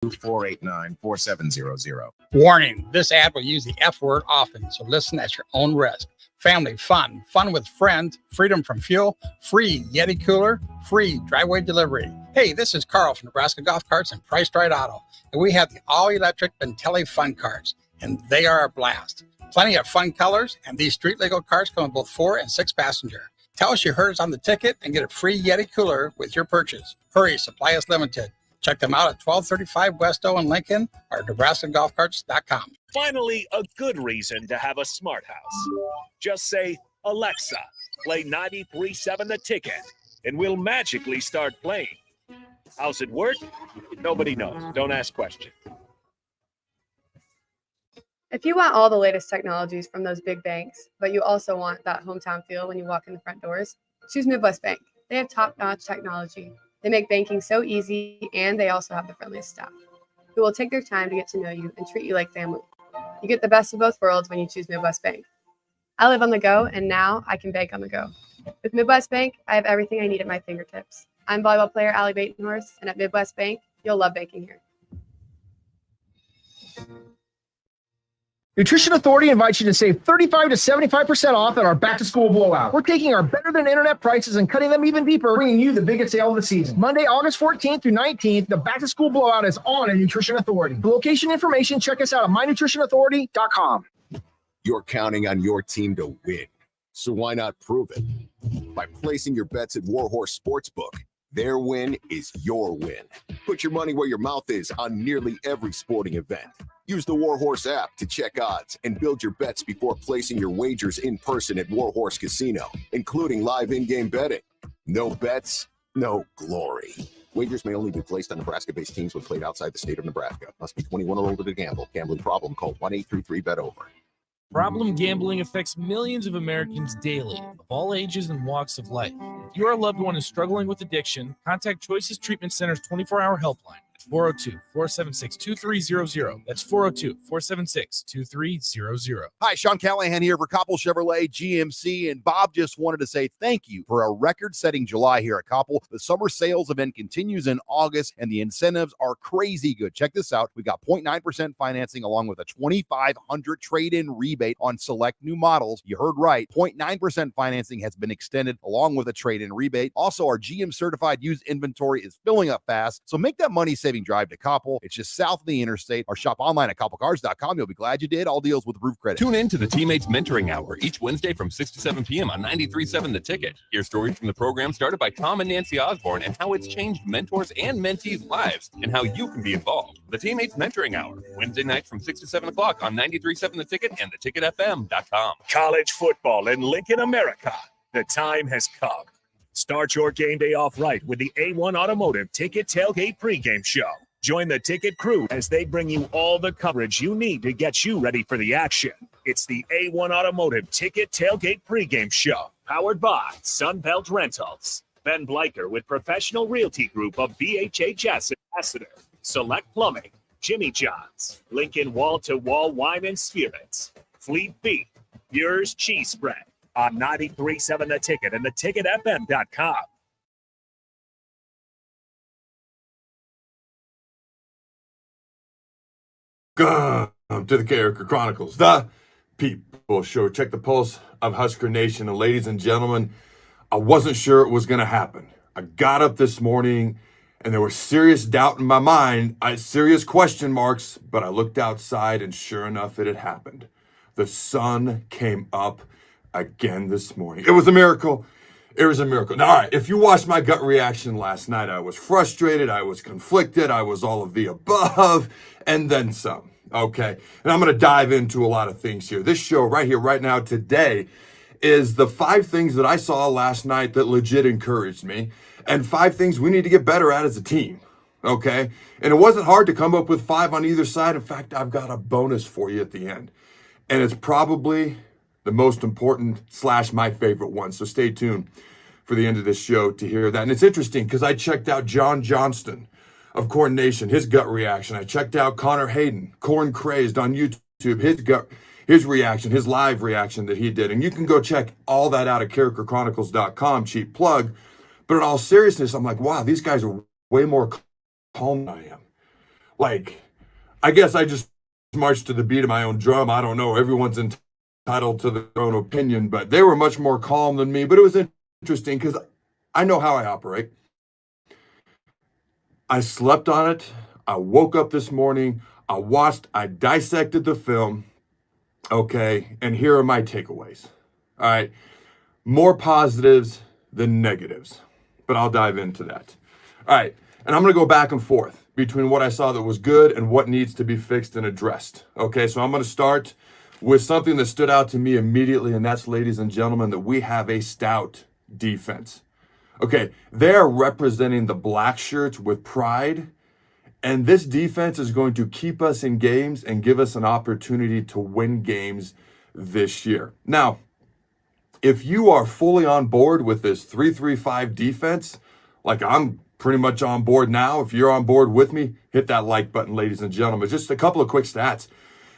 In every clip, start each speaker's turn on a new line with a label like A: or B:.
A: 489-4700.
B: Warning, this ad will use the F word often, so listen at your own risk. Family fun, fun with friends, freedom from fuel, free Yeti cooler, free driveway delivery. Hey, this is Carl from Nebraska Golf Carts and Price Right Auto, and we have the all-electric Bentelli Fun Carts, and they are a blast. Plenty of fun colors, and these street-legal carts come in both 4 and 6 passenger. Tell us you heard us on the ticket and get a free Yeti cooler with your purchase. Hurry, supply is limited. Check them out at 1235 West O in Lincoln or NebraskaGolfCarts.com.
C: Finally, a good reason to have a smart house. Just say, Alexa, play 93.7 The Ticket, and we'll magically start playing. How's it work? Nobody knows. Don't ask questions.
D: If you want all the latest technologies from those big banks, but you also want that hometown feel when you walk in the front doors, choose Midwest Bank. They have top-notch technology. They make banking so easy, and they also have the friendliest staff who will take their time to get to know you and treat you like family. You get the best of both worlds when you choose Midwest Bank. I live on the go, and now I can bank on the go. With Midwest Bank, I have everything I need at my fingertips. I'm volleyball player Allie Batenhorst, and at Midwest Bank, you'll love banking here.
E: Nutrition Authority invites you to save 35 to 75% off at our back-to-school blowout. We're taking our better-than-internet prices and cutting them even deeper, bringing you the biggest sale of the season. Monday, August 14th through 19th, the back-to-school blowout is on at Nutrition Authority. For location information, check us out at mynutritionauthority.com.
A: You're counting on your team to win, so why not prove it? By placing your bets at Warhorse Sportsbook. Their win is your win. Put your money where your mouth is on nearly every sporting event. Use the Warhorse app to check odds and build your bets before placing your wagers in person at Warhorse Casino, including live in-game betting. No bets, no glory. Wagers may only be placed on Nebraska-based teams when played outside the state of Nebraska. Must be 21 or older to gamble. Gambling problem? Call 1-833-BET-OVER.
F: Problem gambling affects millions of Americans daily, of all ages and walks of life. If your loved one is struggling with addiction, contact Choices Treatment Center's 24-hour helpline at 402-476-2300. That's 402-476-2300.
G: Hi, Sean Callahan here for Koppel Chevrolet GMC, and Bob just wanted to say thank you for a record-setting July here at Koppel. The summer sales event continues in August, and the incentives are crazy good. Check this out. We got 0.9% financing along with a $2,500 trade-in rebate on select new models. You heard right. 0.9% financing has been extended along with a trade-in rebate. Also, our GM-certified used inventory is filling up fast, so make that money-saving drive to Koppel. It's just south of the interstate, or shop online at koppelcars.com. You'll be glad you did. All deals with roof credit.
H: Tune in to the Teammates Mentoring Hour each Wednesday from 6 to 7 p.m. on 93.7 The Ticket. Hear stories from the program started by Tom and Nancy Osborne and how it's changed mentors and mentees' lives and how you can be involved. The Teammates Mentoring Hour, Wednesday nights from 6 to 7 o'clock on 93.7 The Ticket and theticketfm.com.
C: College football in Lincoln, America. The time has come. Start your game day off right with the A1 Automotive Ticket Tailgate pregame show. Join the Ticket crew as they bring you all the coverage you need to get you ready for the action. It's the A1 Automotive Ticket Tailgate pregame show, powered by Sunbelt Rentals. Ben Bleicher with Professional Realty Group of BHHS Ambassador, Select Plumbing, Jimmy John's, Lincoln Wall-to-Wall Wine and Spirits, Fleet Beef, Yours Cheese Spread on 93.7 The Ticket and theticketfm.com.
I: Welcome to the Carriker Chronicles, the People Show. Check the pulse of Husker Nation. And ladies and gentlemen, I wasn't sure it was going to happen. I got up this morning and there was serious doubt in my mind, serious question marks, but I looked outside and sure enough, it had happened. The sun came up again this morning. It was a miracle. It was a miracle. Now, all right, if you watched my gut reaction last night, I was frustrated, I was conflicted, I was all of the above, and then some. Okay, and I'm going to dive into a lot of things here. This show right here, right now, today, is the 5 things that I saw last night that legit encouraged me, and 5 things we need to get better at as a team. Okay, and it wasn't hard to come up with 5 on either side. In fact, I've got a bonus for you at the end, and it's probably the most important / my favorite one. So stay tuned for the end of this show to hear that. And it's interesting because I checked out John Johnston of Corn Nation, his gut reaction. I checked out Connor Hayden, Corn Crazed on YouTube, his reaction, his live reaction that he did. And you can go check all that out at CarrikerChronicles.com, cheap plug. But in all seriousness, I'm like, wow, these guys are way more calm than I am. like, I guess I just marched to the beat of my own drum. I don't know. Everyone's entitled to their own opinion, but they were much more calm than me. But it was interesting because I know how I operate. I slept on it. I woke up this morning. I dissected the film. Okay. And here are my takeaways. All right. More positives than negatives, but I'll dive into that. All right. And I'm going to go back and forth between what I saw that was good and what needs to be fixed and addressed. Okay. So I'm going to start with something that stood out to me immediately. And that's, ladies and gentlemen, that we have a stout defense. Okay. They are representing the black shirts with pride. And this defense is going to keep us in games and give us an opportunity to win games this year. Now, if you are fully on board with this 3-3-5 defense, like I'm pretty much on board now, if you're on board with me, hit that like button, ladies and gentlemen. Just a couple of quick stats.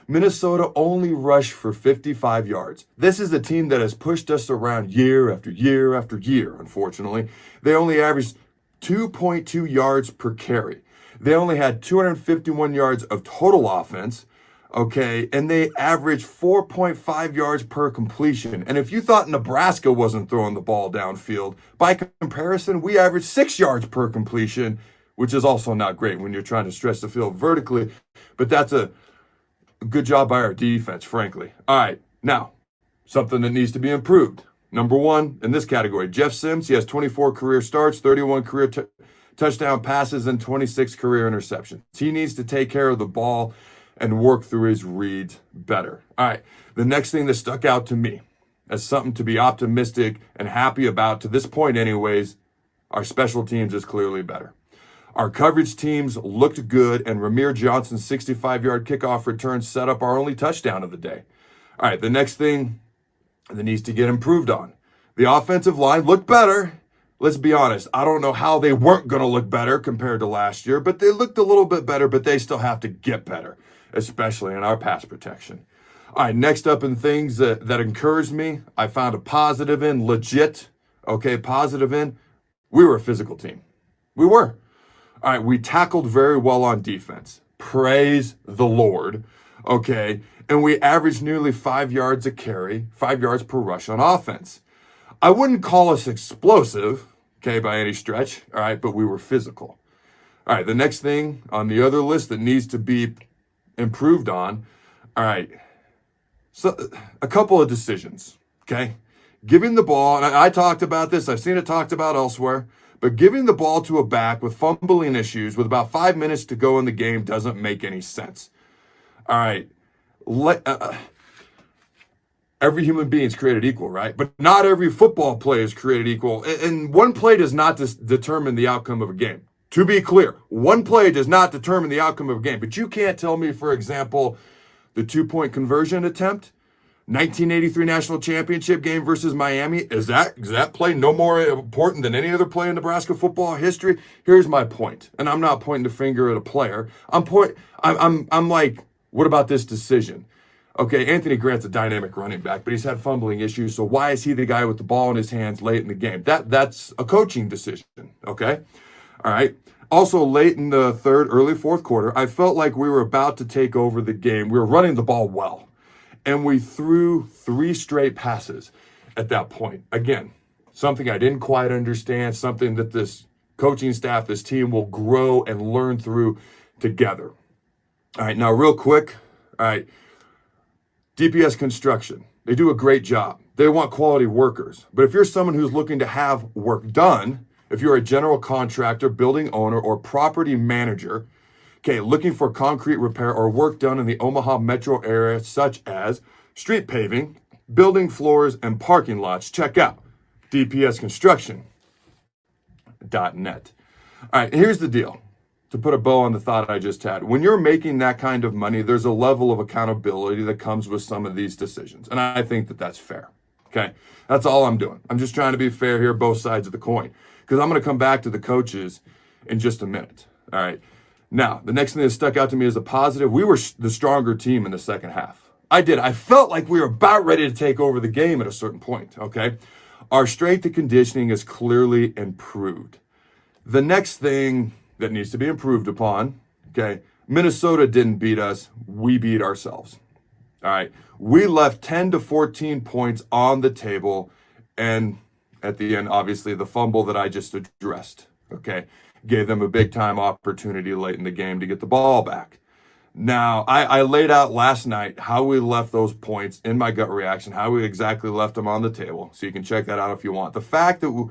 I: Minnesota only rushed for 55 yards. This is a team that has pushed us around year after year after year, unfortunately. They only averaged 2.2 yards per carry. They only had 251 yards of total offense, okay, and they averaged 4.5 yards per completion. And if you thought Nebraska wasn't throwing the ball downfield, by comparison, we averaged 6 yards per completion, which is also not great when you're trying to stretch the field vertically, but that's a good job by our defense, frankly. All right, now, something that needs to be improved. Number one in this category, Jeff Sims. He has 24 career starts, 31 career touchdown passes, and 26 career interceptions. He needs to take care of the ball and work through his reads better. All right, the next thing that stuck out to me as something to be optimistic and happy about, to this point anyways, our special teams is clearly better. Our coverage teams looked good, and Ramir Johnson's 65-yard kickoff return set up our only touchdown of the day. All right, the next thing that needs to get improved on. The offensive line looked better. Let's be honest, I don't know how they weren't going to look better compared to last year, but they looked a little bit better, but they still have to get better, especially in our pass protection. All right, next up in things that encouraged me, I found a positive in, legit, okay, positive in, we were a physical team. We were. All right, we tackled very well on defense. Praise the Lord, okay, and we averaged nearly 5 yards a carry, 5 yards per rush on offense. I wouldn't call us explosive, okay, by any stretch, all right, but we were physical. All right, the next thing on the other list that needs to be improved on, all right, so a couple of decisions, okay? Giving the ball, and I talked about this, I've seen it talked about elsewhere, but giving the ball to a back with fumbling issues with about 5 minutes to go in the game doesn't make any sense. All right, every human being is created equal, right? But not every football play is created equal. And one play does not determine the outcome of a game. To be clear, one play does not determine the outcome of a game. But you can't tell me, for example, the 2-point conversion attempt, 1983 national championship game versus Miami, is that play no more important than any other play in Nebraska football history? Here's my point, and I'm not pointing the finger at a player. I'm like, what about this decision? Okay, Anthony Grant's a dynamic running back, but he's had fumbling issues. So why is he the guy with the ball in his hands late in the game? That's a coaching decision. Okay, all right. Also, late in the third, early fourth quarter, I felt like we were about to take over the game. We were running the ball well, and we threw 3 straight passes at that point. Again, something I didn't quite understand, something that this coaching staff, this team will grow and learn through together. All right, now real quick, all right, DPS Construction, they do a great job. They want quality workers. But if you're someone who's looking to have work done, if you're a general contractor, building owner, or property manager, okay, looking for concrete repair or work done in the Omaha metro area, such as street paving, building floors, and parking lots, check out dpsconstruction.net. All right, here's the deal. To put a bow on the thought I just had, when you're making that kind of money, there's a level of accountability that comes with some of these decisions. And I think that that's fair. Okay, that's all I'm doing. I'm just trying to be fair here, both sides of the coin, because I'm going to come back to the coaches in just a minute. All right. Now, the next thing that stuck out to me as a positive, we were the stronger team in the second half. I felt like we were about ready to take over the game at a certain point. Okay. Our strength and conditioning is clearly improved. The next thing that needs to be improved upon, okay, Minnesota didn't beat us. We beat ourselves. All right. We left 10 to 14 points on the table. And at the end, obviously, the fumble that I just addressed, okay, gave them a big time opportunity late in the game to get the ball back. Now, I laid out last night how we left those points in my gut reaction, how we exactly left them on the table. So you can check that out if you want. The fact that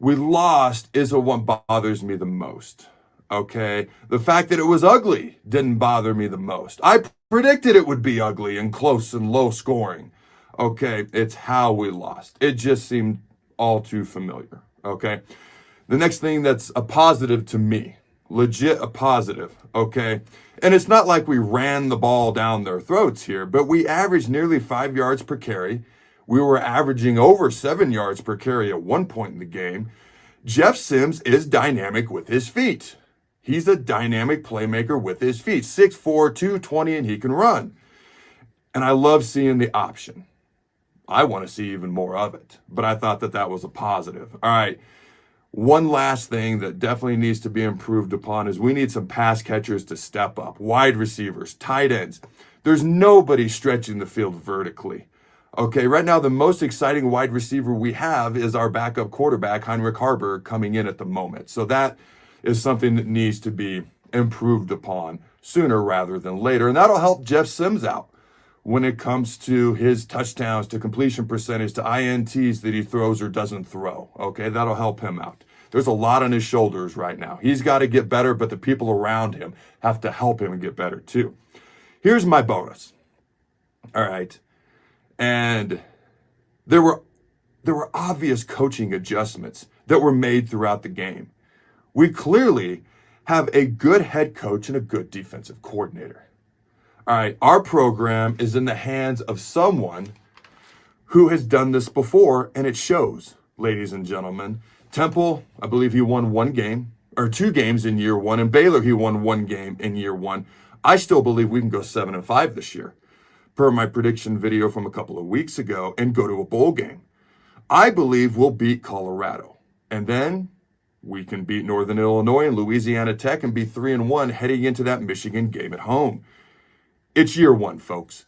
I: we lost is what bothers me the most. Okay. The fact that it was ugly didn't bother me the most. I predicted it would be ugly and close and low scoring. Okay. It's how we lost. It just seemed all too familiar. Okay. The next thing that's a positive to me, legit a positive. Okay. And it's not like we ran the ball down their throats here, but we averaged nearly 5 yards per carry. We were averaging over 7 yards per carry at one point in the game. Jeff Sims is dynamic with his feet. He's a dynamic playmaker with his feet. 6'4", 220, and he can run. And I love seeing the option. I want to see even more of it, but I thought that was a positive. All right. One last thing that definitely needs to be improved upon is we need some pass catchers to step up. Wide receivers, tight ends. There's nobody stretching the field vertically. Okay, right now the most exciting wide receiver we have is our backup quarterback, Heinrich Harburg, coming in at the moment. So that is something that needs to be improved upon sooner rather than later. And that'll help Jeff Sims out when it comes to his touchdowns, to completion percentage, to INTs that he throws or doesn't throw. Okay, that'll help him out. There's a lot on his shoulders right now. He's got to get better, but the people around him have to help him get better too. Here's my bonus. All right. And there were obvious coaching adjustments that were made throughout the game. We clearly have a good head coach and a good defensive coordinator. All right, our program is in the hands of someone who has done this before, and it shows, ladies and gentlemen. Temple, I believe he won 1 game, or 2 games in year 1, and Baylor, he won 1 game in year 1. I still believe we can go 7-5 this year, per my prediction video from a couple of weeks ago, and go to a bowl game. I believe we'll beat Colorado, and then we can beat Northern Illinois and Louisiana Tech and be 3-1 heading into that Michigan game at home. It's year 1, folks.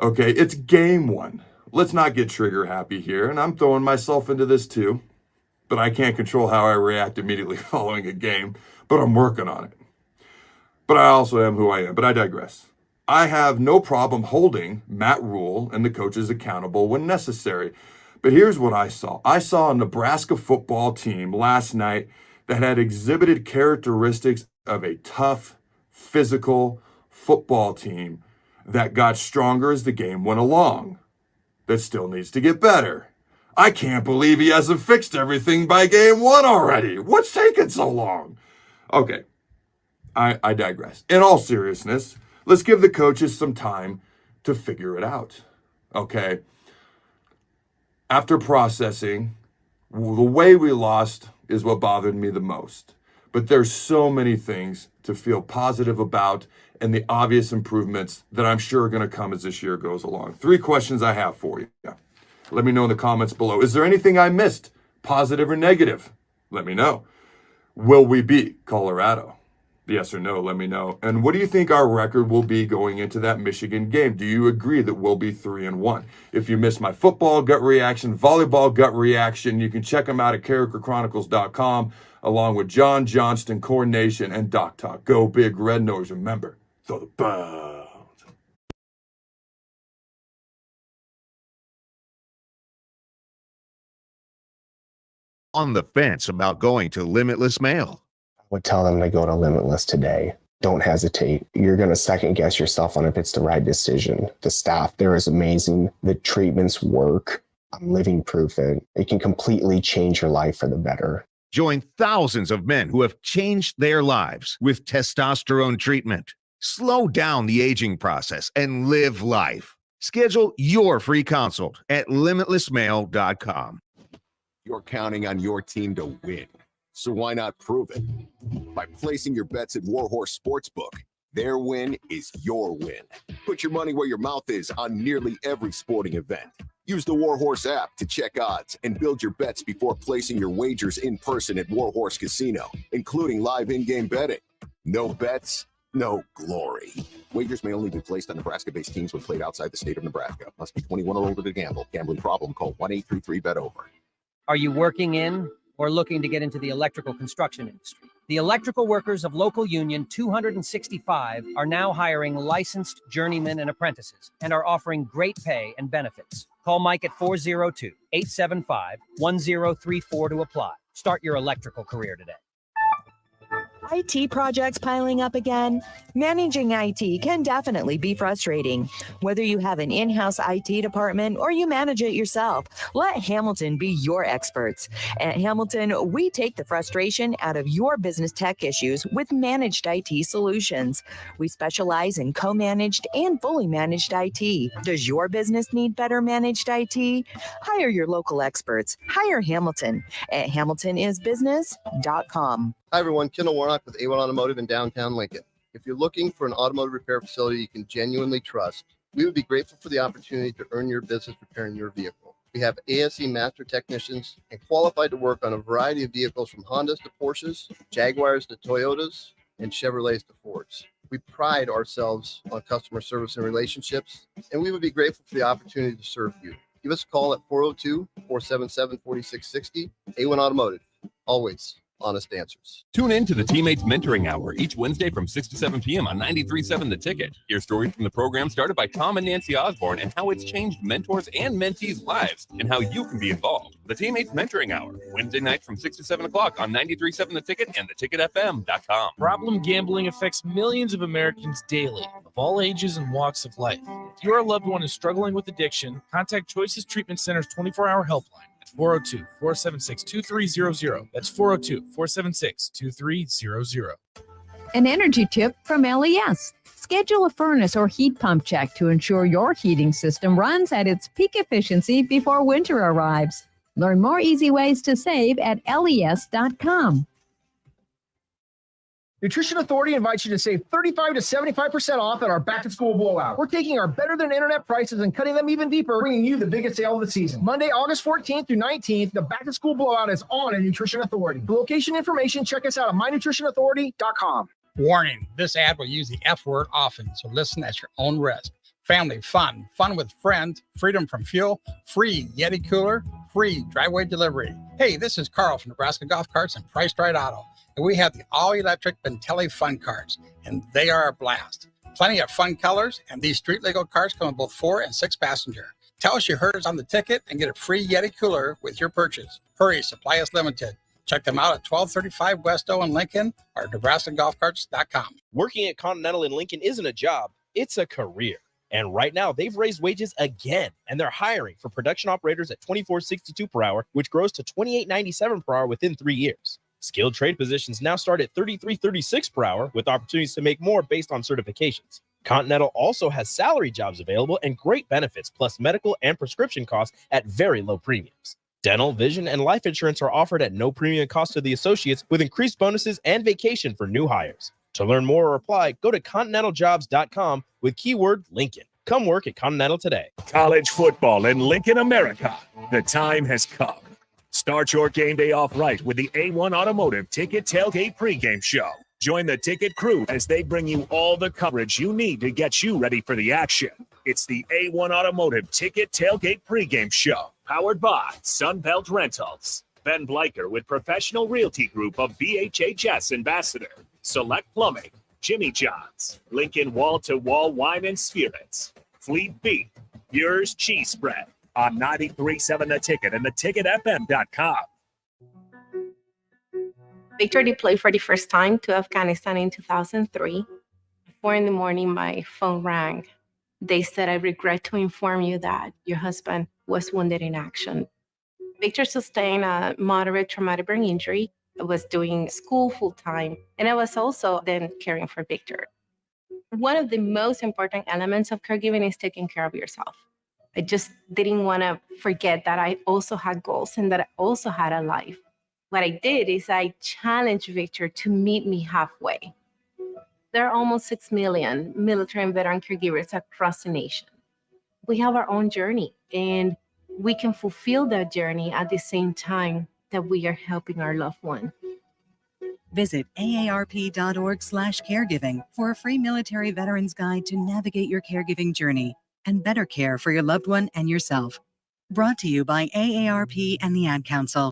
I: Okay, it's game 1. Let's not get trigger happy here, and I'm throwing myself into this too, but I can't control how I react immediately following a game, but I'm working on it. But I also am who I am, but I digress. I have no problem holding Matt Rhule and the coaches accountable when necessary. But here's what I saw. I saw a Nebraska football team last night that had exhibited characteristics of a tough, physical football team that got stronger as the game went along, that still needs to get better. I can't believe he hasn't fixed everything by game 1 already. What's taking so long? Okay, I digress. In all seriousness, let's give the coaches some time to figure it out, okay? After processing, the way we lost is what bothered me the most. But there's so many things to feel positive about and the obvious improvements that I'm sure are going to come as this year goes along. 3 questions I have for you. Let me know in the comments below. Is there anything I missed, positive or negative? Let me know. Will we beat Colorado? Yes or no, let me know. And what do you think our record will be going into that Michigan game? Do you agree that we'll be 3-1? If you missed my football gut reaction, volleyball gut reaction, you can check them out at CarrikerChronicles.com, along with John Johnston, Corn Nation, and Doc Talk. Go Big Red Nose. Remember, throw the ball.
J: On the fence about going to Limitless Mail?
K: I would tell them to go to Limitless today. Don't hesitate. You're going to second guess yourself on if it's the right decision. The staff there is amazing. The treatments work. I'm living proof that it can completely change your life for the better.
J: Join thousands of men who have changed their lives with testosterone treatment. Slow down the aging process and live life. Schedule your free consult at limitlessmail.com.
A: You're counting on your team to win, so why not prove it? By placing your bets at Warhorse Sportsbook, their win is your win. Put your money where your mouth is on nearly every sporting event. Use the Warhorse app to check odds and build your bets before placing your wagers in person at Warhorse Casino, including live in-game betting. No bets, no glory. Wagers may only be placed on Nebraska-based teams when played outside the state of Nebraska. Must be 21 or older to gamble. Gambling problem? Call 1-833-BET-OVER.
L: Are you working in or looking to get into the electrical construction industry? The electrical workers of Local Union 265 are now hiring licensed journeymen and apprentices and are offering great pay and benefits. Call Mike at 402-875-1034 to apply. Start your electrical career today.
M: IT projects piling up again? Managing IT can definitely be frustrating. Whether you have an in-house IT department or you manage it yourself, let Hamilton be your experts. At Hamilton, we take the frustration out of your business tech issues with managed IT solutions. We specialize in co-managed and fully managed IT. Does your business need better managed IT? Hire your local experts. Hire Hamilton at hamiltonisbusiness.com.
N: Hi, everyone. Kendall Warnock with A1 Automotive in downtown Lincoln. If you're looking for an automotive repair facility you can genuinely trust, we would be grateful for the opportunity to earn your business repairing your vehicle. We have ASE master technicians and qualified to work on a variety of vehicles from Hondas to Porsches, Jaguars to Toyotas, and Chevrolets to Fords. We pride ourselves on customer service and relationships, and we would be grateful for the opportunity to serve you. Give us a call at 402-477-4660. A1 Automotive, always honest answers.
H: Tune in to the Teammates Mentoring Hour each Wednesday from 6 to 7 p.m. on 93.7 The Ticket. Hear stories from the program started by Tom and Nancy Osborne and how it's changed mentors and mentees' lives and how you can be involved. The Teammates Mentoring Hour, Wednesday night from 6 to 7 o'clock on 93.7 The Ticket and theticketfm.com.
F: Problem gambling affects millions of Americans daily, of all ages and walks of life. If your loved one is struggling with addiction, contact Choices Treatment Center's 24-hour helpline. 402-476-2300. That's 402-476-2300.
O: An energy tip from LES. Schedule a furnace or heat pump check to ensure your heating system runs at its peak efficiency before winter arrives. Learn more easy ways to save at les.com.
E: Nutrition Authority invites you to save 35 to 75% off at our back-to-school blowout. We're taking our better-than-internet prices and cutting them even deeper, bringing you the biggest sale of the season. Monday, August 14th through 19th, the back-to-school blowout is on at Nutrition Authority. For location information, check us out at mynutritionauthority.com.
B: Warning, this ad will use the F word often, so listen at your own risk. Family fun, fun with friends, freedom from fuel, free Yeti cooler, free driveway delivery. Hey, this is Carl from Nebraska Golf Carts and Priced Right Auto. And we have the all-electric Bentelli Fun Carts, and they are a blast. Plenty of fun colors, and these street-legal carts come in both 4 and 6 passenger. Tell us you heard us on the ticket and get a free Yeti cooler with your purchase. Hurry, supply is limited. Check them out at 1235 West O in Lincoln or NebraskaGolfCarts.com.
P: Working at Continental in Lincoln isn't a job, it's a career. And right now, they've raised wages again, and they're hiring for production operators at $24.62 per hour, which grows to $28.97 per hour within 3 years. Skilled trade positions now start at $33.36 per hour, with opportunities to make more based on certifications. Continental also has salary jobs available and great benefits, plus medical and prescription costs at very low premiums. Dental, vision, and life insurance are offered at no premium cost to the associates, with increased bonuses and vacation for new hires. To learn more or apply, go to continentaljobs.com with keyword Lincoln. Come work at Continental today.
C: College football in Lincoln, America. The time has come. Start your game day off right with the A1 Automotive Ticket Tailgate pregame show. Join the Ticket crew as they bring you all the coverage you need to get you ready for the action. It's the A1 Automotive Ticket Tailgate pregame show, powered by Sunbelt Rentals. Ben Bleicher with Professional Realty Group of BHHS Ambassador, Select Plumbing, Jimmy John's, Lincoln Wall to Wall Wine and Spirits, Fleet Beef, Yours Cheese Spread, on 93.7 The Ticket and theticketfm.com.
Q: Victor deployed for the first time to Afghanistan in 2003. 4 in the morning, my phone rang. They said, "I regret to inform you that your husband was wounded in action." Victor sustained a moderate traumatic brain injury. I was doing school full time, and I was also then caring for Victor. One of the most important elements of caregiving is taking care of yourself. I just didn't want to forget that I also had goals and that I also had a life. What I did is I challenged Victor to meet me halfway. There are almost 6 million military and veteran caregivers across the nation. We have our own journey, and we can fulfill that journey at the same time that we are helping our loved one.
R: Visit aarp.org/caregiving for a free military veterans guide to navigate your caregiving journey and better care for your loved one and yourself. Brought to you by AARP and the Ad Council.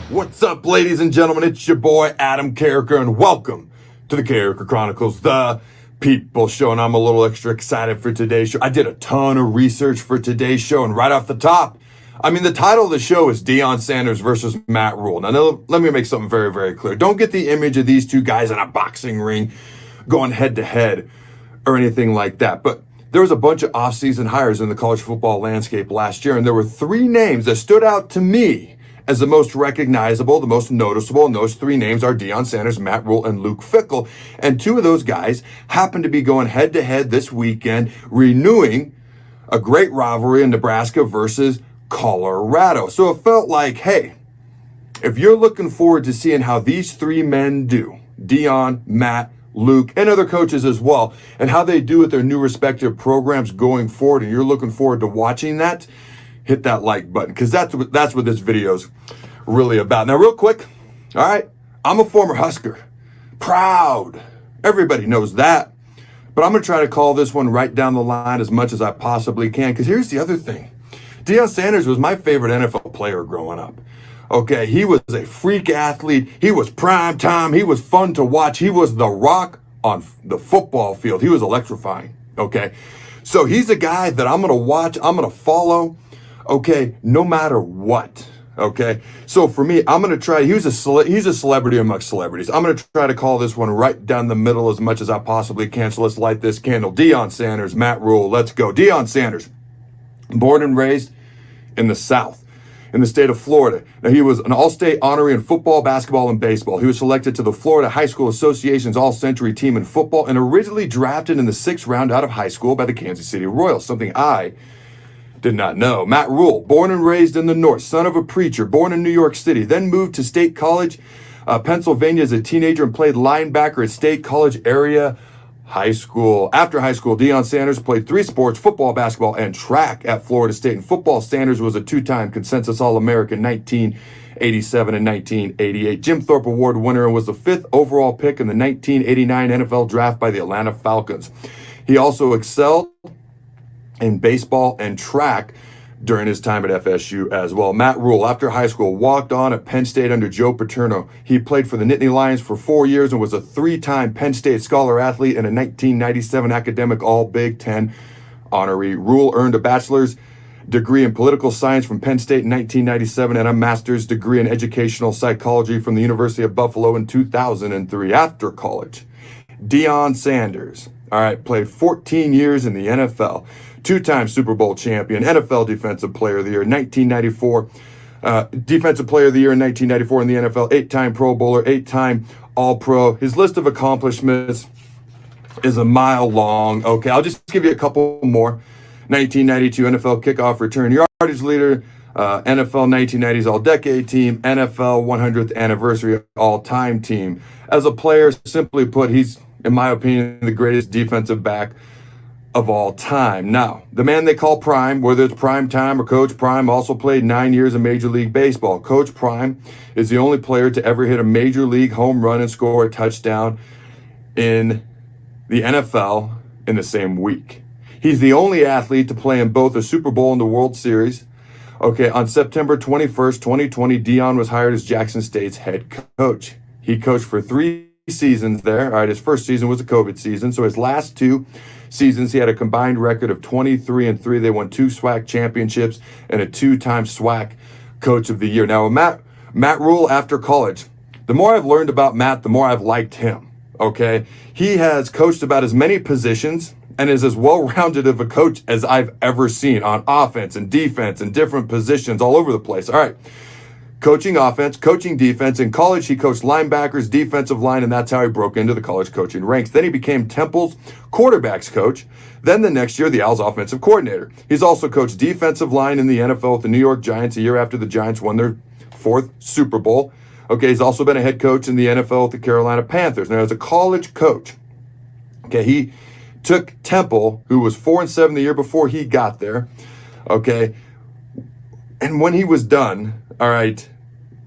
I: What's up, ladies and gentlemen? It's your boy, Adam Carriker, and welcome to the Carriker Chronicles, the People Show. And I'm a little extra excited for today's show. I did a ton of research for today's show, and right off the top, the title of the show is Deion Sanders versus Matt Rhule. Now, let me make something very, very clear. Don't get the image of these two guys in a boxing ring going head-to-head or anything like that. But there was a bunch of off-season hires in the college football landscape last year, and there were three names that stood out to me as the most recognizable, the most noticeable, and those three names are Deion Sanders, Matt Rhule, and Luke Fickell. And two of those guys happen to be going head-to-head this weekend, renewing a great rivalry in Nebraska versus Colorado. So it felt like, hey, if you're looking forward to seeing how these three men do, Deion, Matt, Luke, and other coaches as well, and how they do with their new respective programs going forward, and you're looking forward to watching that, hit that like button, because that's what this video's really about. Now, real quick, all right, I'm a former Husker. Proud. Everybody knows that. But I'm going to try to call this one right down the line as much as I possibly can, because here's the other thing. Deion Sanders was my favorite NFL player growing up. Okay, he was a freak athlete. He was prime time. He was fun to watch. He was the Rock on the football field. He was electrifying. Okay, so he's a guy that I'm going to watch. I'm going to follow. Okay, no matter what. Okay, so for me, I'm going to try. He's a celebrity amongst celebrities. I'm going to try to call this one right down the middle as much as I possibly can. So let's light this candle. Deion Sanders, Matt Rhule. Let's go. Deion Sanders, born and raised in the South, in the state of Florida. Now, he was an all-state honoree in football, basketball, and baseball. He was selected to the Florida High School Association's all-century team in football and originally drafted in the 6th round out of high school by the Kansas City Royals, something I did not know. Matt Rhule, born and raised in the North, son of a preacher, born in New York City, then moved to State College, Pennsylvania as a teenager and played linebacker at State College area high school. After high school, Deion Sanders played 3 sports, football, basketball, and track at Florida State. In football, Sanders was a 2-time consensus All-American 1987 and 1988. Jim Thorpe Award winner and was the 5th overall pick in the 1989 NFL draft by the Atlanta Falcons. He also excelled in baseball and track during his time at FSU as well. Matt Rhule, after high school, walked on at Penn State under Joe Paterno. He played for the Nittany Lions for 4 years and was a 3-time Penn State Scholar Athlete and a 1997 Academic All-Big Ten honoree. Rhule earned a bachelor's degree in political science from Penn State in 1997 and a master's degree in educational psychology from the University of Buffalo in 2003. After college, Deion Sanders, played 14 years in the NFL. 2-time Super Bowl champion, NFL Defensive Player of the Year, 1994, Defensive Player of the Year in 1994 in the NFL, 8-time Pro Bowler, 8-time All-Pro. His list of accomplishments is a mile long. Okay, I'll just give you a couple more. 1992 NFL kickoff return yardage leader, NFL 1990s All-Decade Team, NFL 100th Anniversary All-Time Team. As a player, simply put, he's, in my opinion, the greatest defensive back of all time. Now, the man they call Prime, whether it's Prime Time or Coach Prime, also played 9 years in Major League Baseball. Coach Prime is the only player to ever hit a Major League home run and score a touchdown in the NFL in the same week. He's the only athlete to play in both the Super Bowl and the World Series. Okay, on September 21st, 2020, Deion was hired as Jackson State's head coach. He coached for 3 seasons there. All right, his first season was a COVID season, so his last 2 seasons, he had a combined record of 23-3. They won 2 SWAC championships and a 2-time SWAC Coach of the Year. Now, Matt Rhule, after college, the more I've learned about Matt, the more I've liked him, okay? He has coached about as many positions and is as well-rounded of a coach as I've ever seen on offense and defense and different positions all over the place. All right. Coaching offense, coaching defense. In college, he coached linebackers, defensive line, and that's how he broke into the college coaching ranks. Then he became Temple's quarterbacks coach. Then the next year, the Owls offensive coordinator. He's also coached defensive line in the NFL with the New York Giants a year after the Giants won their 4th Super Bowl. Okay, he's also been a head coach in the NFL with the Carolina Panthers. Now, as a college coach, okay, he took Temple, who was 4-7 the year before he got there, okay, and when he was done, all right,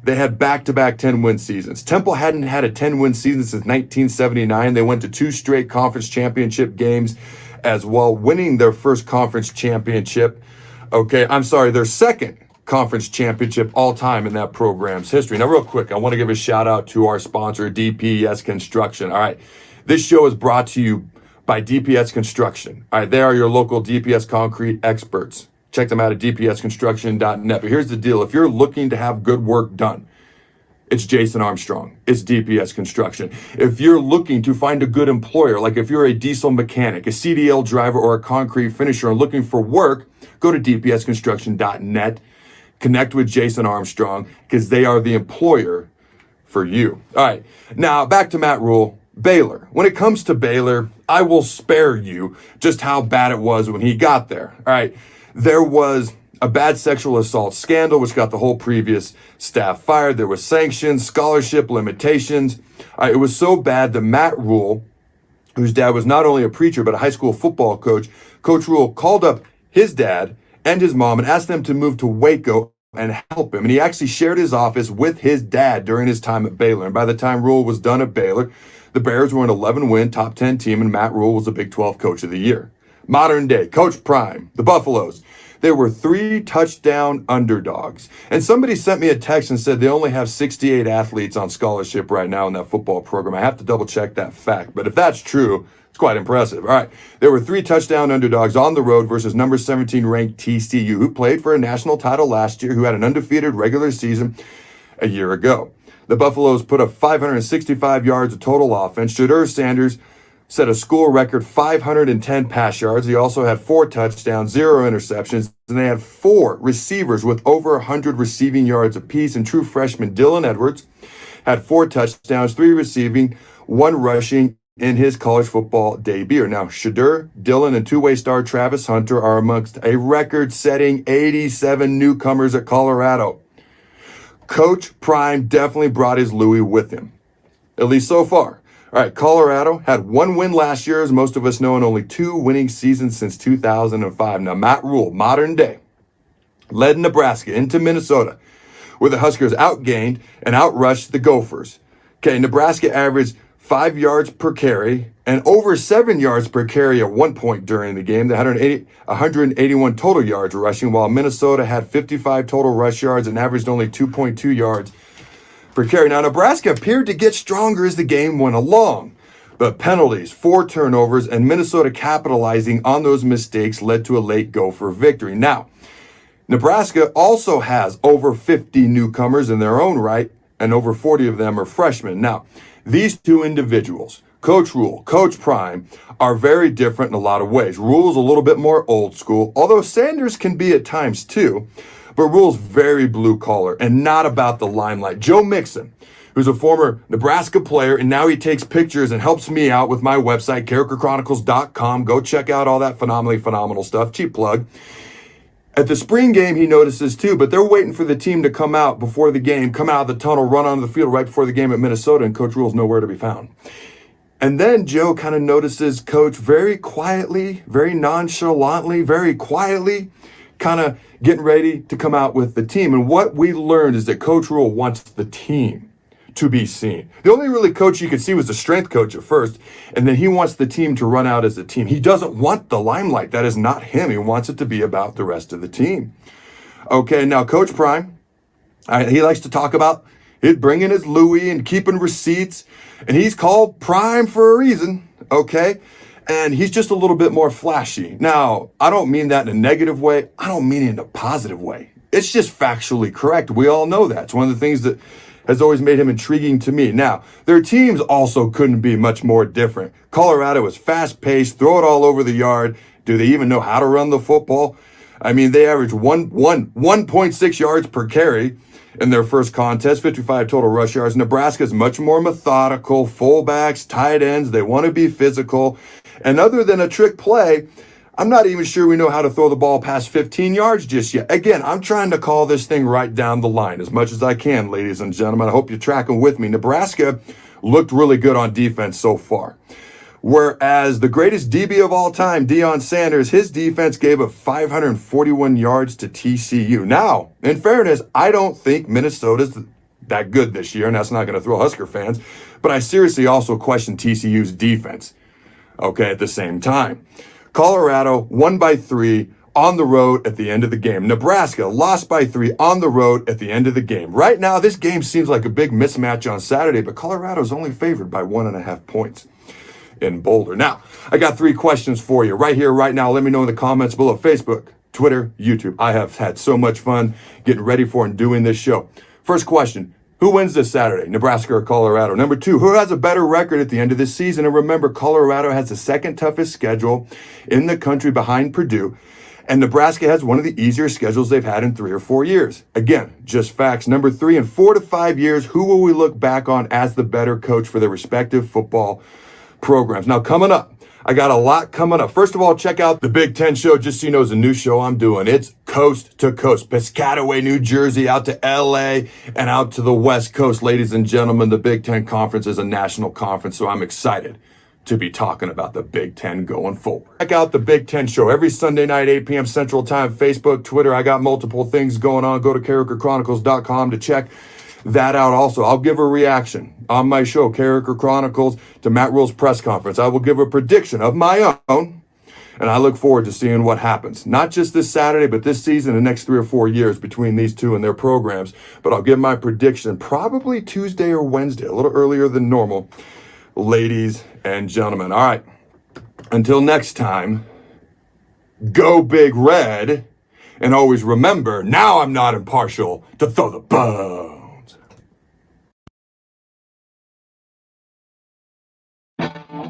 I: they had back-to-back 10-win seasons. Temple hadn't had a 10-win season since 1979. They went to 2 straight conference championship games as well, winning their first conference championship. Okay, I'm sorry, their second conference championship all time in that program's history. Now, real quick, I want to give a shout out to our sponsor, DPS Construction. All right, this show is brought to you by DPS Construction. All right, they are your local DPS concrete experts. Check them out at dpsconstruction.net. But here's the deal. If you're looking to have good work done, it's Jason Armstrong. It's DPS Construction. If you're looking to find a good employer, like if you're a diesel mechanic, a CDL driver, or a concrete finisher and looking for work, go to dpsconstruction.net. Connect with Jason Armstrong because they are the employer for you. All right. Now, back to Matt Rhule. Baylor. When it comes to Baylor, I will spare you just how bad it was when he got there. All right. There was a bad sexual assault scandal, which got the whole previous staff fired. There was sanctions, scholarship limitations. It was so bad that Matt Rhule, whose dad was not only a preacher, but a high school football coach, Coach Rhule called up his dad and his mom and asked them to move to Waco and help him. And he actually shared his office with his dad during his time at Baylor. And by the time Rhule was done at Baylor, the Bears were an 11-win, top 10 team, and Matt Rhule was the Big 12 Coach of the Year. Modern day, Coach Prime, the Buffaloes. They were 3 touchdown underdogs. And somebody sent me a text and said they only have 68 athletes on scholarship right now in that football program. I have to double check that fact. But if that's true, it's quite impressive. All right. There were 3 touchdown underdogs on the road versus number 17 ranked TCU, who played for a national title last year, who had an undefeated regular season a year ago. The Buffaloes put up 565 yards of total offense. Shedeur Sanders set a school record 510 pass yards. He also had 4 touchdowns, 0 interceptions, and they had 4 receivers with over 100 receiving yards apiece. And true freshman Dylan Edwards had 4 touchdowns, 3 receiving, 1 rushing in his college football debut. Now, Shedeur, Dylan, and two-way star Travis Hunter are amongst a record-setting 87 newcomers at Colorado. Coach Prime definitely brought his Louis with him, at least so far. All right, Colorado had 1 win last year, as most of us know, and only 2 winning seasons since 2005. Now, Matt Rhule, modern day, led Nebraska into Minnesota, where the Huskers outgained and outrushed the Gophers. Okay, Nebraska averaged 5 yards per carry and over 7 yards per carry at one point during the game. They had 181 total yards rushing, while Minnesota had 55 total rush yards and averaged only 2.2 yards per carry. Now, Nebraska appeared to get stronger as the game went along, but penalties, 4 turnovers, and Minnesota capitalizing on those mistakes led to a late Gopher victory. Now, Nebraska also has over 50 newcomers in their own right, and over 40 of them are freshmen. Now, these 2 individuals, Coach Rhule, Coach Prime, are very different in a lot of ways. Rhule's a little bit more old school, although Sanders can be at times too. But Rhule's very blue collar and not about the limelight. Joe Mixon, who's a former Nebraska player, and now he takes pictures and helps me out with my website, CarrikerChronicles.com. Go check out all that phenomenal stuff. Cheap plug. At the spring game, he notices too, but they're waiting for the team to come out before the game, come out of the tunnel, run onto the field right before the game at Minnesota, and Coach Rhule's nowhere to be found. And then Joe kind of notices Coach very quietly, very nonchalantly, very quietly, kind of getting ready to come out with the team. And what we learned is that Coach Rhule wants the team to be seen. The only really coach you could see was the strength coach at first, and then he wants the team to run out as a team. He doesn't want the limelight. That is not him. He wants it to be about the rest of the team. Okay, now Coach Prime, he likes to talk about it, bringing his Louis and keeping receipts, and he's called Prime for a reason, okay? And he's just a little bit more flashy. Now, I don't mean that in a negative way. I don't mean it in a positive way. It's just factually correct. We all know that. It's one of the things that has always made him intriguing to me. Now, their teams also couldn't be much more different. Colorado is fast-paced, throw it all over the yard. Do they even know how to run the football? I mean, they average 1.6 yards per carry in their first contest, 55 total rush yards. Nebraska's much more methodical, fullbacks, tight ends. They want to be physical. And other than a trick play, I'm not even sure we know how to throw the ball past 15 yards just yet. Again, I'm trying to call this thing right down the line as much as I can, ladies and gentlemen. I hope you're tracking with me. Nebraska looked really good on defense so far. Whereas the greatest DB of all time, Deion Sanders, his defense gave up 541 yards to TCU. Now, in fairness, I don't think Minnesota's that good this year, and that's not going to throw Husker fans, but I seriously also question TCU's defense, okay, at the same time. Colorado won by 3 on the road at the end of the game. Nebraska lost by 3 on the road at the end of the game. Right now, this game seems like a big mismatch on Saturday, but Colorado's only favored by 1.5 points in Boulder. Now, I got 3 questions for you right here, right now. Let me know in the comments below. Facebook, Twitter, YouTube. I have had so much fun getting ready for and doing this show. First question, who wins this Saturday, Nebraska or Colorado? Number 2, who has a better record at the end of this season? And remember, Colorado has the second toughest schedule in the country behind Purdue. And Nebraska has one of the easier schedules they've had in 3 or 4 years. Again, just facts. Number 3, in 4 to 5 years, who will we look back on as the better coach for their respective football programs? Now, coming up, I got a lot coming up. First of all, check out the Big Ten show. Just so you know, it's a new show I'm doing. It's coast to coast, Piscataway, New Jersey, out to LA and out to the West Coast. Ladies and gentlemen, the Big Ten Conference is a national conference, so I'm excited to be talking about the Big Ten going forward. Check out the Big Ten show every Sunday night, 8 p.m. Central Time, Facebook, Twitter. I got multiple things going on. Go to CarrikerChronicles.com to check that out. Also, I'll give a reaction on my show, Carriker Chronicles, to Matt Rhule's press conference. I will give a prediction of my own, and I look forward to seeing what happens. Not just this Saturday, but this season, the next 3 or 4 years between these two and their programs. But I'll give my prediction probably Tuesday or Wednesday, a little earlier than normal, ladies and gentlemen. All right, until next time, go Big Red, and always remember, now I'm not impartial to throw the bone.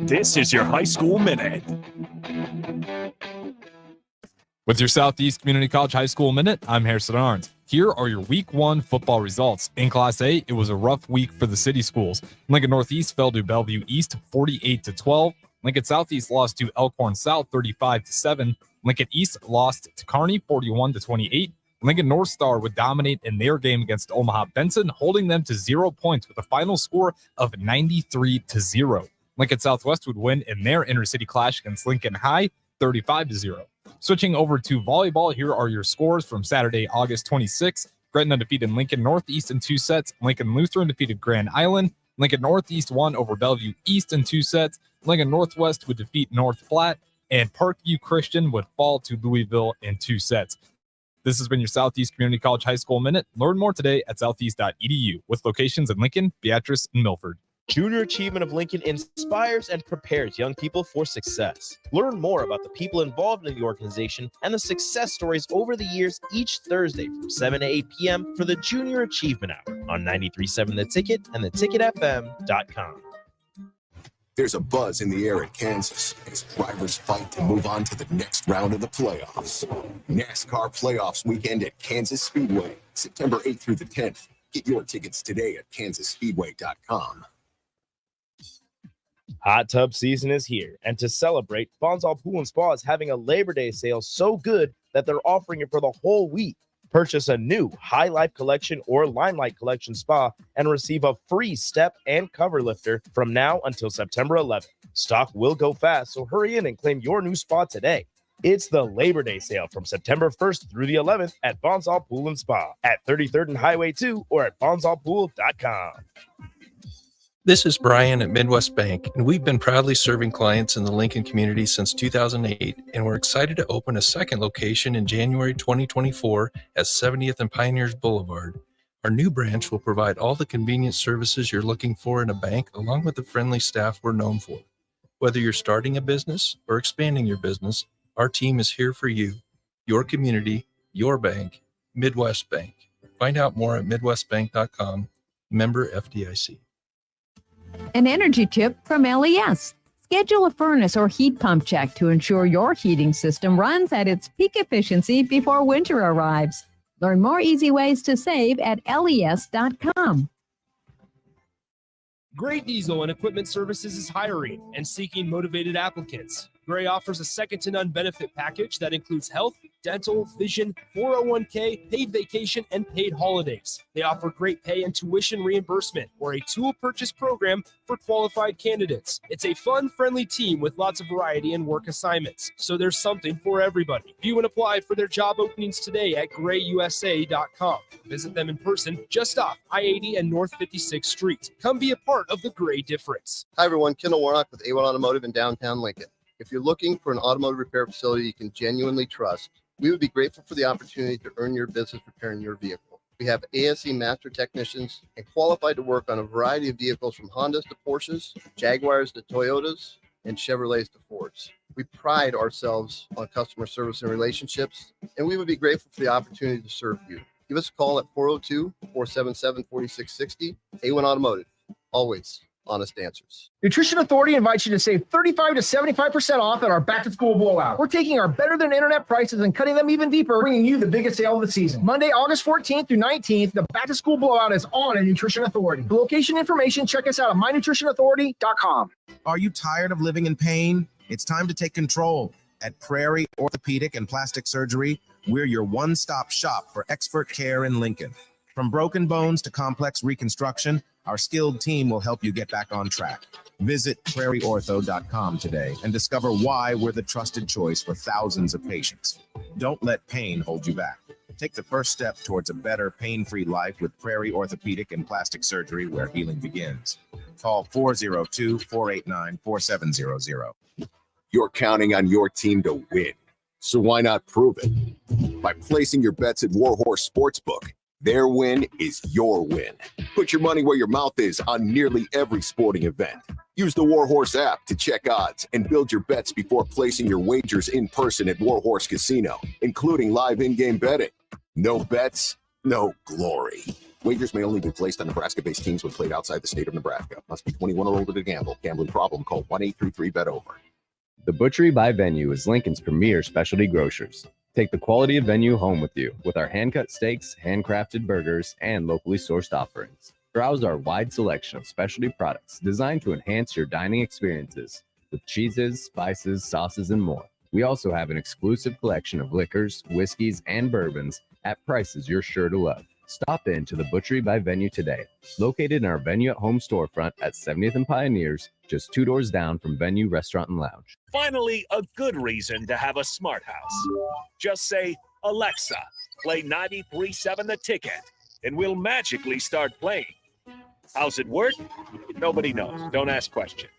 C: This is your High School Minute.
F: With your Southeast Community College High School Minute, I'm Harrison Arns. Here are your Week 1 football results. In Class A, it was a rough week for the city schools. Lincoln Northeast fell to Bellevue East 48-12. Lincoln Southeast lost to Elkhorn South 35-7. Lincoln East lost to Kearney 41-28. Lincoln North Star would dominate in their game against Omaha Benson, holding them to 0 points with a final score of 93-0. Lincoln Southwest would win in their intercity clash against Lincoln High 35-0. Switching over to volleyball, here are your scores from Saturday, August 26th. Gretna defeated Lincoln Northeast in 2 sets. Lincoln Lutheran defeated Grand Island. Lincoln Northeast won over Bellevue East in 2 sets. Lincoln Northwest would defeat North Platte. And Parkview Christian would fall to Louisville in 2 sets. This has been your Southeast Community College High School Minute. Learn more today at southeast.edu with locations in Lincoln, Beatrice, and Milford.
P: Junior Achievement of Lincoln inspires and prepares young people for success. Learn more about the people involved in the organization and the success stories over the years each Thursday from 7 to 8 p.m. for the Junior Achievement Hour on 93.7 The Ticket and theticketfm.com.
A: There's a buzz in the air at Kansas as drivers fight to move on to the next round of the playoffs. NASCAR Playoffs Weekend at Kansas Speedway, September 8th through the 10th. Get your tickets today at kansasspeedway.com.
P: Hot tub season is here, and to celebrate, Bonsall Pool & Spa is having a Labor Day sale so good that they're offering it for the whole week. Purchase a new High Life Collection or Limelight Collection spa and receive a free step and cover lifter from now until September 11th. Stock will go fast, so hurry in and claim your new spa today. It's the Labor Day sale from September 1st through the 11th at Bonsall Pool & Spa at 33rd and Highway 2 or at bonsallpool.com.
S: This is Brian at Midwest Bank, and we've been proudly serving clients in the Lincoln community since 2008, and we're excited to open a second location in January 2024 at 70th and Pioneers Boulevard. Our new branch will provide all the convenient services you're looking for in a bank, along with the friendly staff we're known for. Whether you're starting a business or expanding your business, our team is here for you, your community, your bank, Midwest Bank. Find out more at midwestbank.com, member FDIC.
O: An energy tip from LES. Schedule a furnace or heat pump check to ensure your heating system runs at its peak efficiency before winter arrives. Learn more easy ways to save at les.com.
T: Gray Diesel and Equipment Services is hiring and seeking motivated applicants. Gray offers a second-to-none benefit package that includes health, dental, vision, 401k, paid vacation, and paid holidays. They offer great pay and tuition reimbursement or a tool purchase program for qualified candidates. It's a fun, friendly team with lots of variety and work assignments, so there's something for everybody. View and apply for their job openings today at grayusa.com. Visit them in person just off I-80 and North 56th Street. Come be a part of the Gray difference.
N: Hi, everyone. Kendall Warnock with A1 Automotive in downtown Lincoln. If you're looking for an automotive repair facility you can genuinely trust, we would be grateful for the opportunity to earn your business repairing your vehicle. We have ASE master technicians and qualified to work on a variety of vehicles from Hondas to Porsches, Jaguars to Toyotas, and Chevrolets to Fords. We pride ourselves on customer service and relationships, and we would be grateful for the opportunity to serve you. Give us a call at 402-477-4660. A1 Automotive, always honest answers.
E: Nutrition Authority invites you to save 35 to 75% off at our back-to-school blowout. We're taking our better-than-internet prices and cutting them even deeper, bringing you the biggest sale of the season. Monday, August 14th through 19th, the back-to-school blowout is on at Nutrition Authority. For location information, check us out at mynutritionauthority.com.
U: Are you tired of living in pain? It's time to take control. At Prairie Orthopedic and Plastic Surgery, we're your one-stop shop for expert care in Lincoln. From broken bones to complex reconstruction, our skilled team will help you get back on track. Visit prairieortho.com today and discover why we're the trusted choice for thousands of patients. Don't let pain hold you back. Take the first step towards a better pain-free life with Prairie Orthopedic and Plastic Surgery, where healing begins. Call 402-489-4700.
A: You're counting on your team to win, so why not prove it? By placing your bets at Warhorse Sportsbook, their win is your win. Put your money where your mouth is on nearly every sporting event. Use the Warhorse app to check odds and build your bets before placing your wagers in person at Warhorse Casino, including live in-game betting. No bets, no glory. Wagers may only be placed on Nebraska-based teams when played outside the state of Nebraska. Must be 21 or older to gamble. Gambling problem? Call 1-833-BET-OVER.
V: The Butchery by Venue is Lincoln's premier specialty grocers. Take the quality of Venue home with you with our hand-cut steaks, handcrafted burgers, and locally sourced offerings. Browse our wide selection of specialty products designed to enhance your dining experiences with cheeses, spices, sauces, and more. We also have an exclusive collection of liquors, whiskeys, and bourbons at prices you're sure to love. Stop in to the Butchery by Venue today, located in our Venue at Home storefront at 70th and Pioneers, just 2 doors down from Venue Restaurant and Lounge.
C: Finally, a good reason to have a smart house. Just say, Alexa, play 93.7 The Ticket, and we'll magically start playing. How's it work? Nobody knows. Don't ask questions.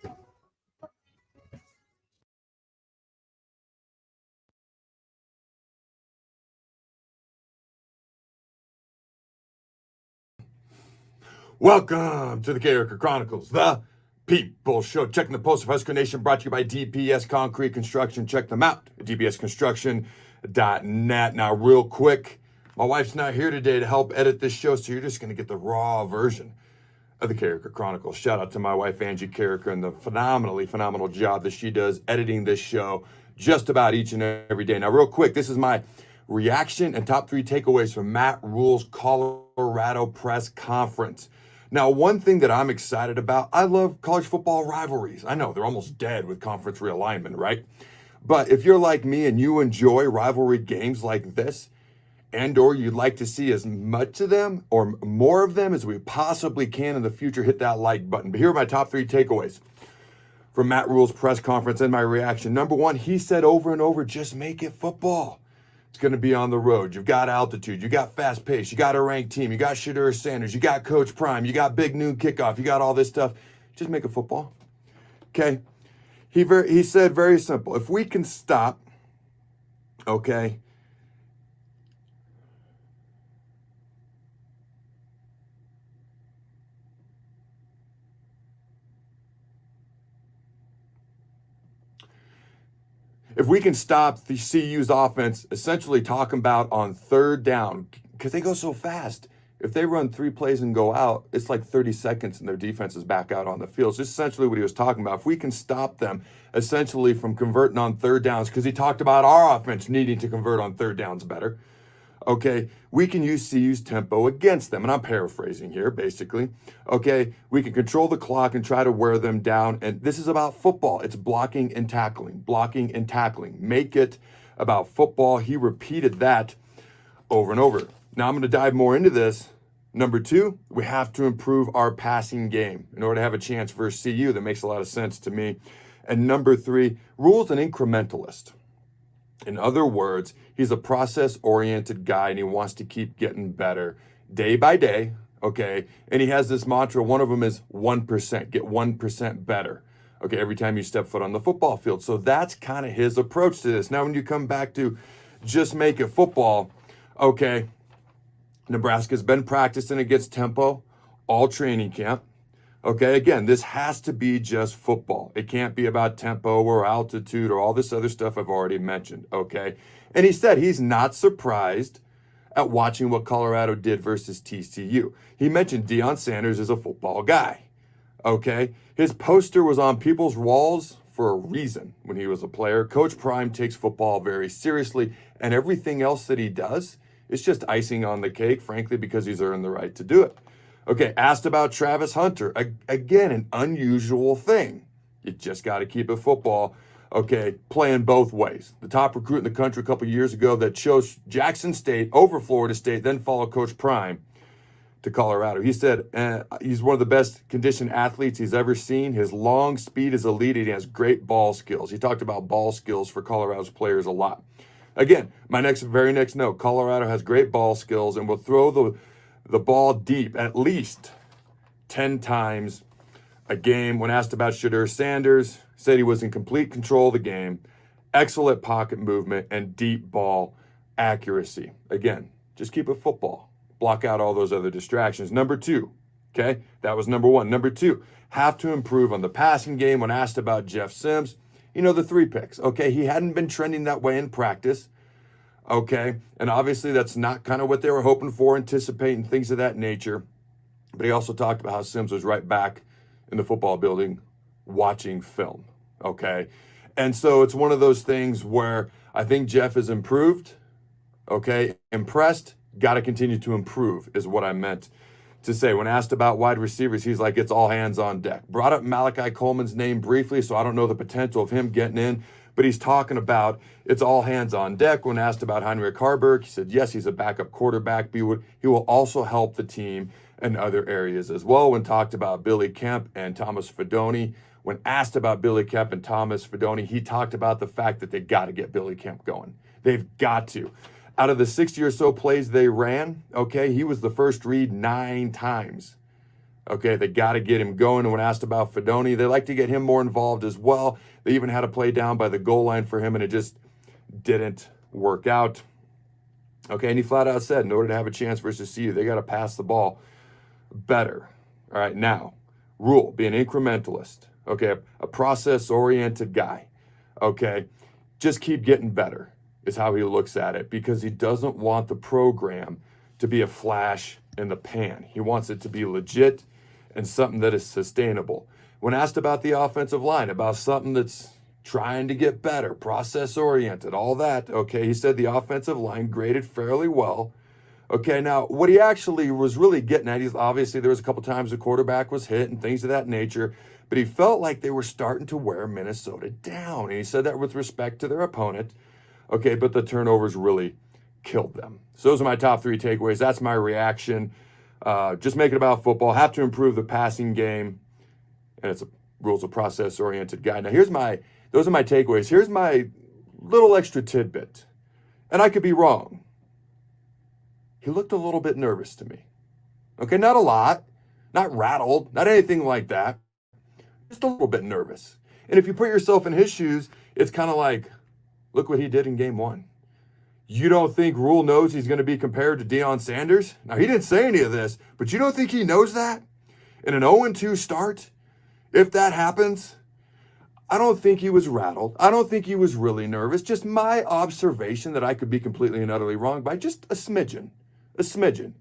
I: Welcome to the Carriker Chronicles, the People Show. Checking the pulse of Husker Nation, brought to you by DPS Concrete Construction. Check them out at dpsconstruction.net. Now, real quick, my wife's not here today to help edit this show, so you're just going to get the raw version of the Carriker Chronicles. Shout out to my wife, Angie Carriker, and the phenomenal job that she does editing this show just about each and every day. Now, real quick, this is my reaction and top 3 takeaways from Matt Rhule's Colorado press conference. Now, one thing that I'm excited about, I love college football rivalries. I know they're almost dead with conference realignment, right? But if you're like me and you enjoy rivalry games like this, and or you'd like to see as much of them or more of them as we possibly can in the future, hit that like button. But here are my top 3 takeaways from Matt Rhule's press conference and my reaction. Number 1, he said over and over, just make it football. It's going to be on the road. You've got altitude. You got fast pace. You got a ranked team. You got Shedeur Sanders. You got Coach Prime. You got big noon kickoff. You got all this stuff. Just make it football. Okay. He said very simple. If we can stop, okay, if we can stop the CU's offense essentially talking about on 3rd down, because they go so fast. If they run 3 plays and go out, it's like 30 seconds and their defense is back out on the field. So this is essentially what he was talking about. If we can stop them essentially from converting on 3rd downs, because he talked about our offense needing to convert on 3rd downs better, okay, we can use CU's tempo against them. And I'm paraphrasing here, basically. Okay, we can control the clock and try to wear them down. And this is about football. It's blocking and tackling. Make it about football. He repeated that over and over. Now I'm going to dive more into this. Number 2, we have to improve our passing game in order to have a chance versus CU. That makes a lot of sense to me. And number 3, Rhule's an incrementalist. In other words, he's a process-oriented guy, and he wants to keep getting better day by day, okay? And he has this mantra. One of them is 1%, get 1% better, okay, every time you step foot on the football field. So that's kind of his approach to this. Now, when you come back to just make it football, okay, Nebraska's been practicing against tempo all training camp. Okay, again, this has to be just football. It can't be about tempo or altitude or all this other stuff I've already mentioned, okay? And he said he's not surprised at watching what Colorado did versus TCU. He mentioned Deion Sanders is a football guy, okay? His poster was on people's walls for a reason when he was a player. Coach Prime takes football very seriously, and everything else that he does is just icing on the cake, frankly, because he's earned the right to do it. Okay, asked about Travis Hunter. Again, an unusual thing. You just got to keep it football. Okay, playing both ways. The top recruit in the country a couple years ago that chose Jackson State over Florida State, then followed Coach Prime to Colorado. He said he's one of the best conditioned athletes he's ever seen. His long speed is elite, and he has great ball skills. He talked about ball skills for Colorado's players a lot. Again, my very next note, Colorado has great ball skills and will throw the ball deep at least 10 times a game. When asked about Shedeur Sanders, said he was in complete control of the game, excellent pocket movement, and deep ball accuracy. Again, just keep it football. Block out all those other distractions. Number 2, okay? That was number 1. Number 2, have to improve on the passing game. When asked about Jeff Sims, you know, the 3 picks, okay? He hadn't been trending that way in practice, okay? And obviously that's not kind of what they were hoping for, anticipating things of that nature. But he also talked about how Sims was right back in the football building watching film, okay? And so it's one of those things where I think Jeff has improved, okay? Impressed, got to continue to improve is what I meant to say. When asked about wide receivers, he's like, it's all hands on deck. Brought up Malachi Coleman's name briefly, so I don't know the potential of him getting in, but he's talking about it's all hands on deck. When asked about Heinrich Harburg, he said, yes, he's a backup quarterback, but he will also help the team in other areas as well. When talked about Billy Kemp and Thomas Fedoni, when asked about Billy Kemp and Thomas Fedoni, he talked about the fact that they got to get Billy Kemp going. They've got to. Out of the 60 or so plays they ran, okay, he was the first read 9 times. Okay, they got to get him going. And when asked about Fedoni, they like to get him more involved as well. They even had a play down by the goal line for him, and it just didn't work out. Okay, and he flat out said, in order to have a chance versus CU, they got to pass the ball better. All right, now, Rhule, be an incrementalist. Okay, a process-oriented guy. Okay, just keep getting better is how he looks at it, because he doesn't want the program to be a flash in the pan. He wants it to be legit and something that is sustainable. When asked about the offensive line, about something that's trying to get better, process-oriented, all that, okay, he said the offensive line graded fairly well. Okay, now, what he actually was really getting at, he's obviously there was a couple times the quarterback was hit and things of that nature, but he felt like they were starting to wear Minnesota down. And he said that with respect to their opponent. Okay, but the turnovers really killed them. So those are my top 3 takeaways. That's my reaction. Just make it about football. Have to improve the passing game. And it's Rhule's a process-oriented guy. Now, those are my takeaways. Here's my little extra tidbit. And I could be wrong. He looked a little bit nervous to me. Okay, not a lot. Not rattled. Not anything like that. Just a little bit nervous. And if you put yourself in his shoes, it's kind of like, look what he did in game 1. You don't think Rhule knows he's going to be compared to Deion Sanders? Now, he didn't say any of this, but you don't think he knows that? In an 0-2 start, if that happens, I don't think he was rattled. I don't think he was really nervous. Just my observation that I could be completely and utterly wrong by just a smidgen. A smidgen.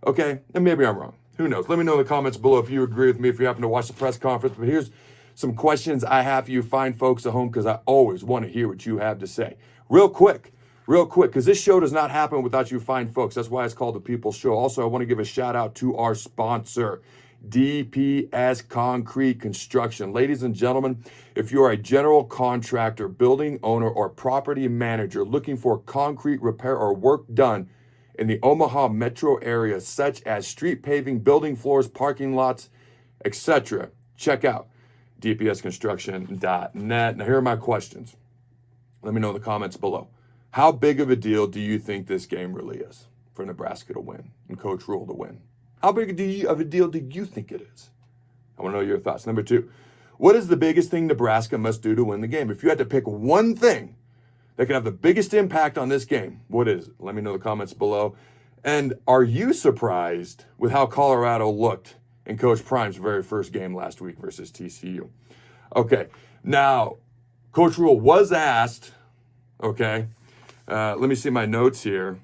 I: Okay? And maybe I'm wrong. Who knows? Let me know in the comments below if you agree with me, if you happen to watch the press conference. But here's some questions I have for you fine folks at home, because I always want to hear what you have to say. Real quick, because this show does not happen without you fine folks. That's why it's called The People's Show. Also, I want to give a shout out to our sponsor. DPS Concrete Construction. Ladies and gentlemen, if you are a general contractor, building owner, or property manager looking for concrete repair or work done in the Omaha metro area, such as street paving, building floors, parking lots, etc., check out dpsconstruction.net. Now, here are my questions. Let me know in the comments below. How big of a deal do you think this game really is for Nebraska to win and Coach Rhule to win? How big of a deal do you think it is? I want to know your thoughts. Number 2, what is the biggest thing Nebraska must do to win the game? If you had to pick one thing that could have the biggest impact on this game, what is it? Let me know in the comments below. And are you surprised with how Colorado looked in Coach Prime's very first game last week versus TCU? Okay, now, Coach Rhule was asked, okay, let me see my notes here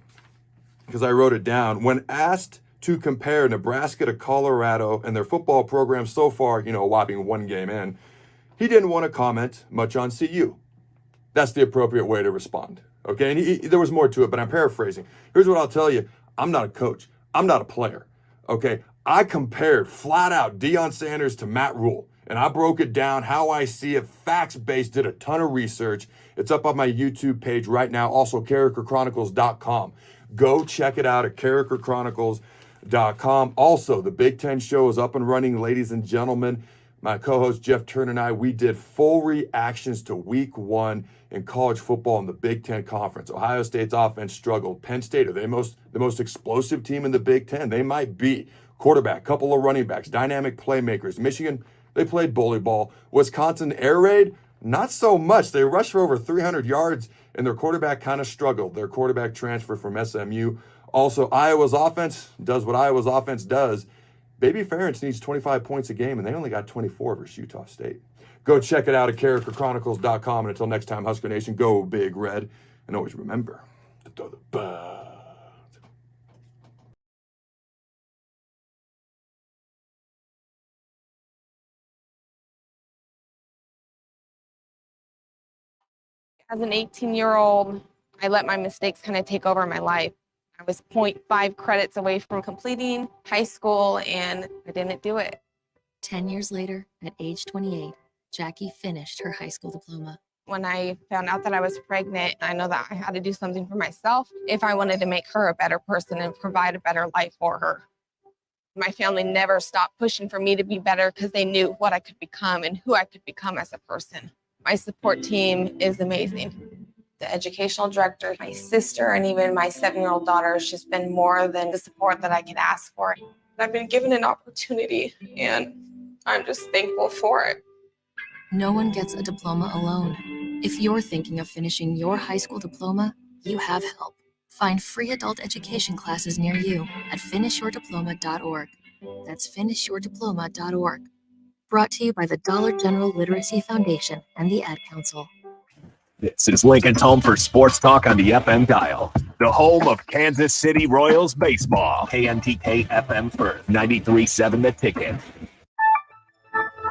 I: because I wrote it down. When asked to compare Nebraska to Colorado and their football program so far, a whopping one game in, he didn't want to comment much on CU. That's the appropriate way to respond, okay? And there was more to it, but I'm paraphrasing. Here's what I'll tell you. I'm not a coach. I'm not a player, okay? I compared flat out Deion Sanders to Matt Rhule, and I broke it down how I see it, facts-based, did a ton of research. It's up on my YouTube page right now, also CarrikerChronicles.com. Go check it out at CarrikerChronicles.com. Also, the Big Ten show is up and running, ladies and gentlemen. My co-host Jeff Turner and I, we did full reactions to week 1 in college football in the Big Ten Conference. Ohio State's offense struggled. Penn State, are they the most explosive team in the Big Ten? They might be. Quarterback, couple of running backs, dynamic playmakers. Michigan, they played bully ball. Wisconsin, air raid, not so much. They rushed for over 300 yards, and their quarterback kind of struggled. Their quarterback transfer from SMU. Also, Iowa's offense does what Iowa's offense does. Baby Ferentz needs 25 points a game, and they only got 24 versus Utah State. Go check it out at CarrikerChronicles.com. And until next time, Husker Nation, go Big Red. And always remember to throw the bud.
Q: As an 18-year-old, I let my mistakes kind of take over my life. I was 0.5 credits away from completing high school, and I didn't do it.
D: 10 years later, at age 28, Jackie finished her high school diploma.
Q: When I found out that I was pregnant, I know that I had to do something for myself if I wanted to make her a better person and provide a better life for her. My family never stopped pushing for me to be better because they knew what I could become and who I could become as a person. My support team is amazing. The educational director, my sister, and even my 7-year-old daughter has just been more than the support that I could ask for. I've been given an opportunity, and I'm just thankful for it.
D: No one gets a diploma alone. If you're thinking of finishing your high school diploma, you have help. Find free adult education classes near you at finishyourdiploma.org. That's finishyourdiploma.org. Brought to you by the Dollar General Literacy Foundation and the Ad Council.
C: This is Lincoln's home for sports talk on the FM dial. The home of Kansas City Royals baseball. KNTK FM First, 93.7 The Ticket.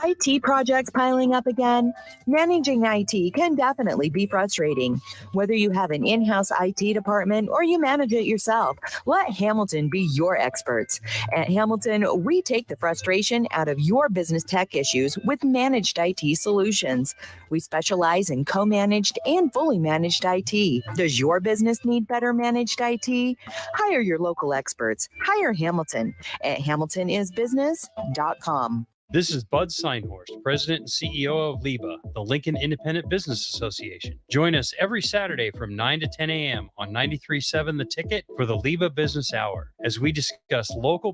M: IT projects piling up again? Managing IT can definitely be frustrating. Whether you have an in-house IT department or you manage it yourself, let Hamilton be your experts. At Hamilton, we take the frustration out of your business tech issues with managed IT solutions. We specialize in co-managed and fully managed IT. Does your business need better managed IT? Hire your local experts. Hire Hamilton at hamiltonisbusiness.com.
G: This is Bud Seinhorst, President and CEO of LIBA, the Lincoln Independent Business Association. Join us every Saturday from 9 to 10 a.m. on 93.7 The Ticket for the LIBA Business Hour as we discuss local